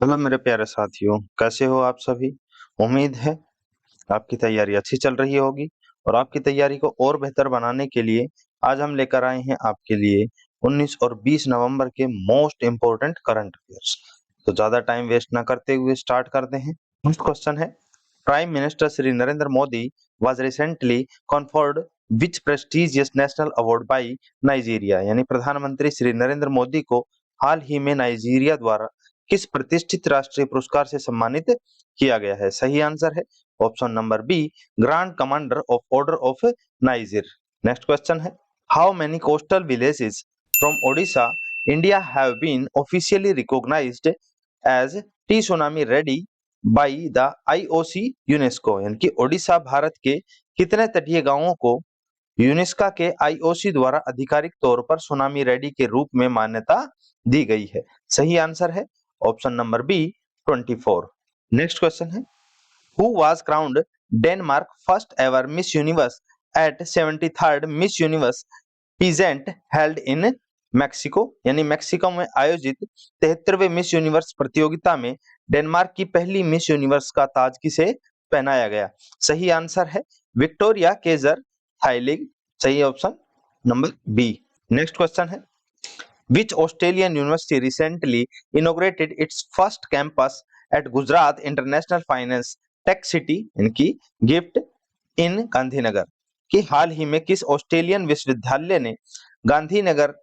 Hello मेरे प्यारे साथियों, कैसे हो आप सभी। उम्मीद है आपकी तैयारी अच्छी चल रही होगी और आपकी तैयारी को और बेहतर बनाने के लिए आज हम लेकर आए हैं आपके लिए 19 और 20 नवंबर के मोस्ट इम्पोर्टेंट करंट अफेयर्स। तो ज्यादा टाइम वेस्ट ना करते हुए स्टार्ट करते हैं। फर्स्ट क्वेश्चन है, prime minister Shri Narendra Modi was recently conferred which prestigious national award by Nigeria, यानी प्रधानमंत्री श्री नरेंद्र मोदी को हाल ही में नाइजीरिया द्वारा किस प्रतिष्ठित राष्ट्रीय पुरस्कार से सम्मानित किया गया है। सही आंसर है option number B, grand commander of order of Niger. Next question है, how many coastal villages from Odisha India have been officially recognised as tsunami ready by the IOC UNESCO, यानी कि ओडिशा भारत के कितने तटीय गांवों को यूनेस्को के आईओसी द्वारा आधिकारिक तौर पर सुनामी रेडी के रूप में मान्यता दी गई है। सही आंसर है option number B 24। Next question है, who was crowned Denmark first ever Miss Universe at 73rd Miss Universe pageant held in Mexico, यानी मैक्सिको में आयोजित 73वें मिस यूनिवर्स प्रतियोगिता में डेनमार्क की पहली मिस यूनिवर्स का ताज किसे पहनाया गया। सही आंसर है विक्टोरिया केजर थाइलिग। सही option number B. Next question है, which Australian university recently inaugurated its first campus at Gujarat International Finance Tech City इनकी गिफ्ट इन गांधीनगर, कि हाल ही में किस ऑस्ट्रेलियन विश्वविद्यालय ने गांधीनगर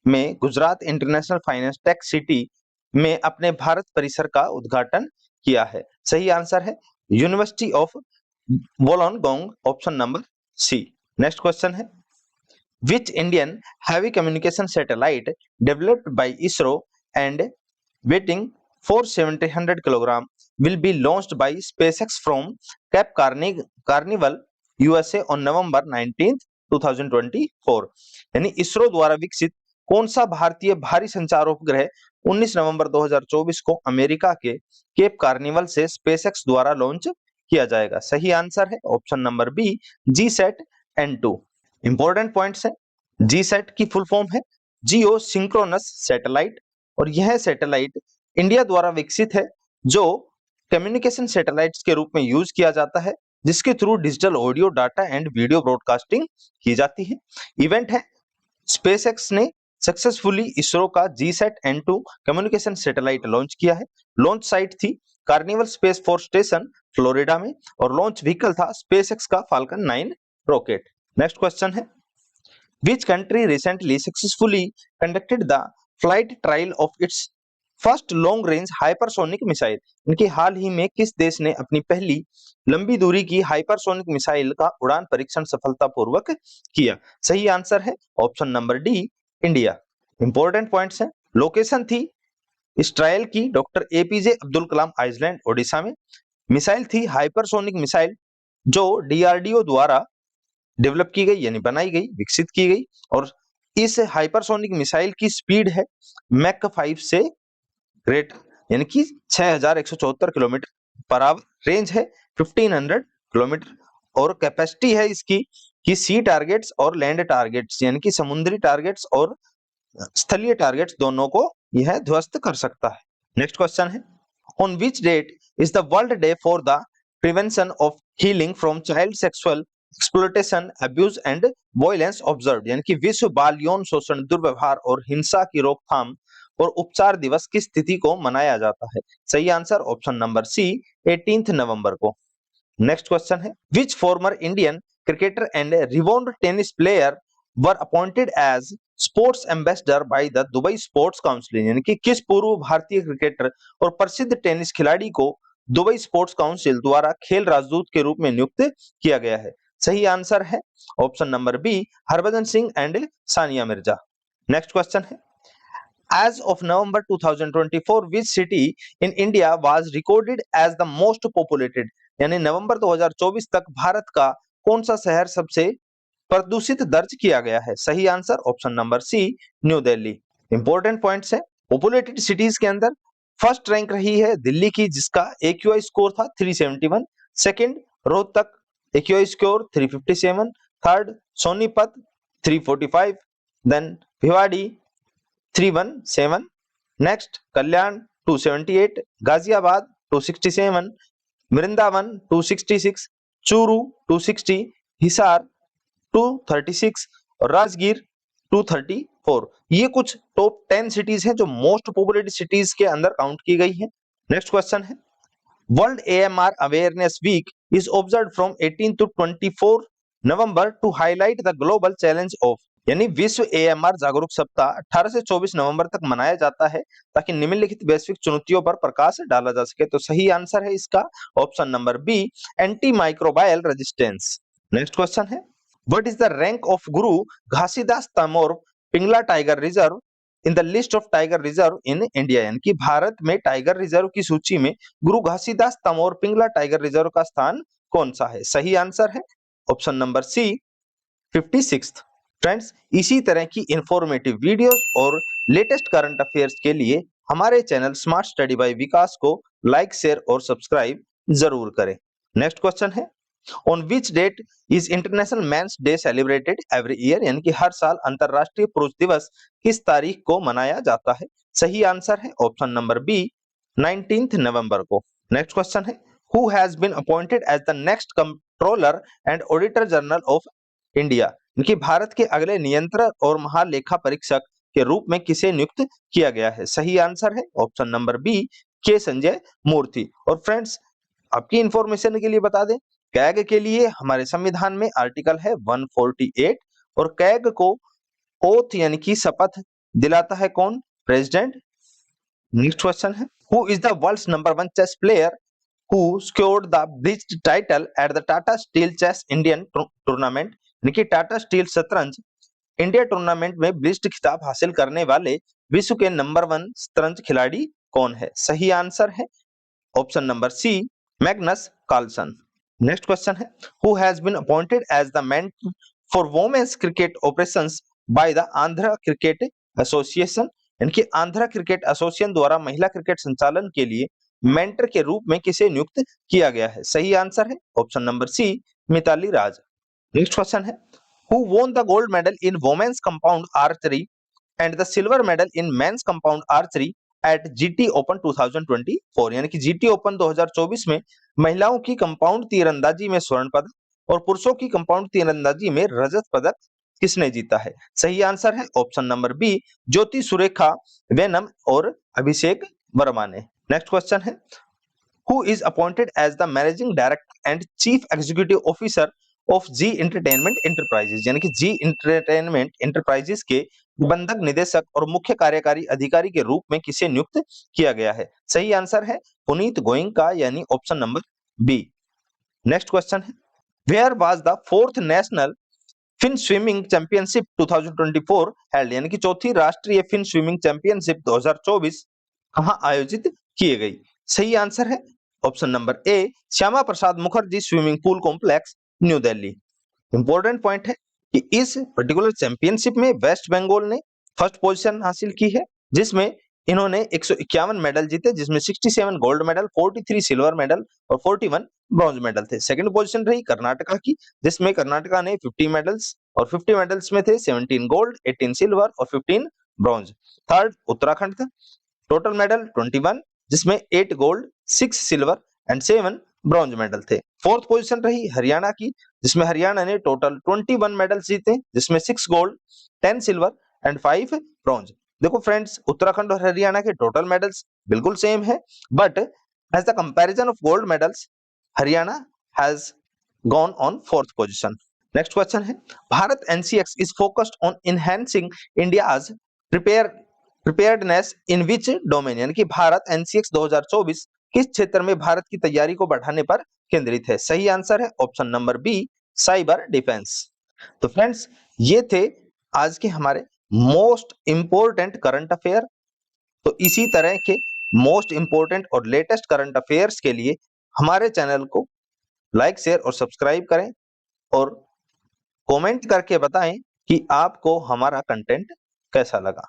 में Gujarat international finance tech city में अपने भारत परिसर का उद्घाटन किया है। सही आंसर है university of Wollongong, option number C. Next question है, which Indian heavy communication satellite developed by ISRO and weighing 4,700 kg will be launched by SpaceX from Cape Carnival, USA on November 19th 2024, यानी इसरो द्वारा विकसित कौन सा भारतीय भारी संचार उपग्रह 19 नवंबर 2024 को अमेरिका के केप कार्निवल से स्पेसएक्स द्वारा लॉन्च किया जाएगा। सही आंसर है option number B, GSAT-N2। Important points है, जीसैट की फुल फॉर्म है जियो सिंक्रोनस सैटेलाइट, और यह सैटेलाइट इंडिया द्वारा विकसित है जो कम्युनिकेशन सैटेलाइट्स के रूप में यूज किया जाता है, जिसके through digital audio data and video broadcasting की जाती है। इवेंट है, स्पेसएक्स ने सक्सेसफुली इसरो का GSAT-N2 कम्युनिकेशन सैटेलाइट लॉन्च किया है। लॉन्च साइट थी carnival space force station Florida में, और लॉन्च व्हीकल था स्पेसएक्स का फाल्कन 9 रॉकेट। नेक्स्ट क्वेश्चन है, which country recently successfully conducted the flight trial of its first long range hypersonic missile, इनकी हाल ही में किस देश ने अपनी पहली लंबी दूरी की हाइपरसोनिक मिसाइल का उड़ान परीक्षण सफलतापूर्वक किया। सही आंसर है option number D, India. Important points हैं, लोकेशन थी इस ट्रायल की doctor APJ Abdul Kalam island Odisha में। मिसाइल थी हाइपरसोनिक मिसाइल जो डीआरडीओ द्वारा डेवलप की गई, यानी बनाई गई, विकसित की गई, और इस हाइपरसोनिक मिसाइल की स्पीड है मैक 5 से ग्रेटर, यानी कि 6174 किलोमीटर पर आवर। रेंज है 1500 किलोमीटर, और कैपेसिटी है इसकी कि सी टारगेट्स और लैंड टारगेट्स, यानी कि समुद्री टारगेट्स और स्थलीय टारगेट्स दोनों को यह ध्वस्त कर सकता है। नेक्स्ट क्वेश्चन है, on which date is the world day for the prevention of healing from child sexual exploitation, abuse and violence observed, यानी कि विश्व बाल यौन शोषण, दुर्व्यवहार और हिंसा की रोकथाम और उपचार दिवस किस तिथि को मनाया जाता है। सही आंसर ऑप्शन नंबर सी, 18 नवंबर को। नेक्स्ट क्वेश्चन है, which former Indian cricketer and renowned tennis player were appointed as sports ambassador by the Dubai sports council, यानी कि किस पूर्व भारतीय क्रिकेटर और प्रसिद्ध टेनिस खिलाड़ी को दुबई स्पोर्ट्स काउंसिल द्वारा खेल राजदूत के रूप में नियुक्त किया गया है। सही आंसर है option number B, Harbhajan Singh and Sania Mirza. Next question है, as of November 2024 which city in India was recorded as the most populated, यानी नवंबर 2024 तक भारत का कौन सा शहर सबसे प्रदूषित दर्ज किया गया है। सही answer option number C, New Delhi. Important points है, पॉपुलेटेड सिटीज के अंदर फर्स्ट रैंक रही है दिल्ली की, जिसका AQI स्कोर था 371। Second Rohtak, AQI score 357। Third Sonipat 345, then Bhiwadi 317। Next Kalyan 278, Ghaziabad 267, Vrindavan 266, Churu 260, Hisar 236 और राजगीर 234। ये कुछ टॉप 10 सिटीज हैं जो मोस्ट पॉपुलेटेड सिटीज के अंदर काउंट की गई है। नेक्स्ट क्वेश्चन है, world AMR awareness week is observed from 18 to 24 November to highlight the global challenge of, यानी विश्व AMR जागरूक सप्ताह 18 से 24 नवंबर तक मनाया जाता है ताकि निम्नलिखित वैश्विक चुनौतियों पर प्रकाश डाला जा सके। तो सही आंसर है इसका option number B, anti microbial resistance. Next question है, what is the rank of Guru Ghasidas Tamor Pingla tiger reserve in the list of tiger reserve in India, यानी कि भारत में टाइगर रिजर्व की सूची में गुरु घासीदास तमोर पिंगला टाइगर रिजर्व का स्थान कौन सा है? सही आंसर है ऑप्शन नंबर सी, 56। फ्रेंड्स, इसी तरह की इंफॉर्मेटिव वीडियोस और लेटेस्ट करंट अफेयर्स के लिए हमारे channel smart study by Vikas को लाइक, शेयर और सब्सक्राइब जरूर करें। नेक्स्ट क्वेश्चन है, on which date is international men's day celebrated every year, यानी कि हर साल अंतरराष्ट्रीय पुरुष दिवस किस तारीख को मनाया जाता है? सही आंसर है ऑप्शन नंबर बी, 19 नवंबर को। नेक्स्ट क्वेश्चन है, who has been appointed as the next controller and auditor general of India, कि भारत के अगले नियंत्रक और महालेखा परीक्षक के रूप में किसे नियुक्त किया गया है? सही आंसर है ऑप्शन नंबर बी, के संजय मूर्ति। और फ्रेंड्स, आपकी इंफॉर्मेशन के लिए बता दें, कैग के लिए हमारे संविधान में आर्टिकल है 148 और कैग को ओथ यानी कि शपथ दिलाता है कौन? प्रेसिडेंट। नेक्स्ट क्वेश्चन है, who is the world's number 1 chess player who scored the bridge title at the Tata Steel Chess Indian Tournament, यानी कि टाटा स्टील शतरंज इंडिया टूर्नामेंट में ब्रिज खिताब हासिल करने वाले विश्व के नंबर 1 शतरंज खिलाड़ी कौन है? सही आंसर है option number C, Magnus Carlsen. Next question है, who has been appointed as the mentor for women's cricket operations by the Andhra cricket association, यानी कि आंध्र क्रिकेट एसोसिएशन द्वारा महिला क्रिकेट संचालन के लिए मेंटर के रूप में किसे नियुक्त किया गया है? सही आंसर है option number C, Mithali Raj. Next question है, who won the gold medal in women's compound archery and the silver medal in men's compound archery at GT open 2024, यानी कि जीटी ओपन 2024 में महिलाओं की कंपाउंड तीरंदाजी में स्वर्ण पदक और पुरुषों की कंपाउंड तीरंदाजी में रजत पदक किसने जीता है? सही आंसर है option number B, Jyothi Surekha Vennam और अभिषेक वर्मा ने। नेक्स्ट क्वेश्चन है, who is appointed as the managing director and chief executive officer of Zee entertainment enterprises, यानी कि जी एंटरटेनमेंट एंटरप्राइजेज के प्रबंधक निदेशक और मुख्य कार्यकारी अधिकारी के रूप में किसे नियुक्त किया गया है? सही आंसर है पुनीत गोयनका, यानी option number B. Next question है, where was the 4th national fin swimming championship 2024 held, यानी कि चौथी राष्ट्रीय फिन स्विमिंग चैंपियनशिप 2024 कहां आयोजित किए गई? सही आंसर है option number A, Shyama Prasad Mukherjee swimming pool complex, new Delhi. Important point है कि इस पर्टिकुलर चैंपियनशिप में वेस्ट बंगाल ने फर्स्ट पोजीशन हासिल की है, जिसमें इन्होंने 151 मेडल जीते, जिसमें 67 गोल्ड मेडल, 43 सिल्वर मेडल और 41 ब्रॉन्ज मेडल थे। सेकंड पोजीशन रही कर्नाटका की, जिसमें कर्नाटका ने 50 मेडल्स और 50 मेडल्स में थे 17 गोल्ड, 18 सिल्वर और 15 ब्रॉन्ज। थर्ड उत्तराखंड था, टोटल मेडल 21, जिसमें 8 gold, 6 silver and 7 bronze medal थे। फोर्थ पोजीशन रही हरियाणा की, जिसमें हरियाणा ने टोटल 21 मेडल्स जीते, जिसमें 6 गोल्ड, 10 सिल्वर एंड 5 ब्रॉन्ज। देखो फ्रेंड्स, उत्तराखंड और हरियाणा के टोटल मेडल्स बिल्कुल सेम है, but as the comparison of gold medals Haryana has gone on 4th position. Next question है, Bharat NCX is focused on enhancing India's preparedness in which domain, यानी कि भारत एनसीएक्स 2024 किस क्षेत्र में भारत की तैयारी को बढ़ाने पर केंद्रित है? सही आंसर है option number B, cyber defence. तो फ्रेंड्स, ये थे आज के हमारे मोस्ट इंपोर्टेंट करंट अफेयर। तो इसी तरह के मोस्ट इंपोर्टेंट और लेटेस्ट करंट अफेयर्स के लिए हमारे चैनल को लाइक, शेयर और सब्सक्राइब करें और कमेंट करके बताएं कि आपको हमारा कंटेंट कैसा लगा।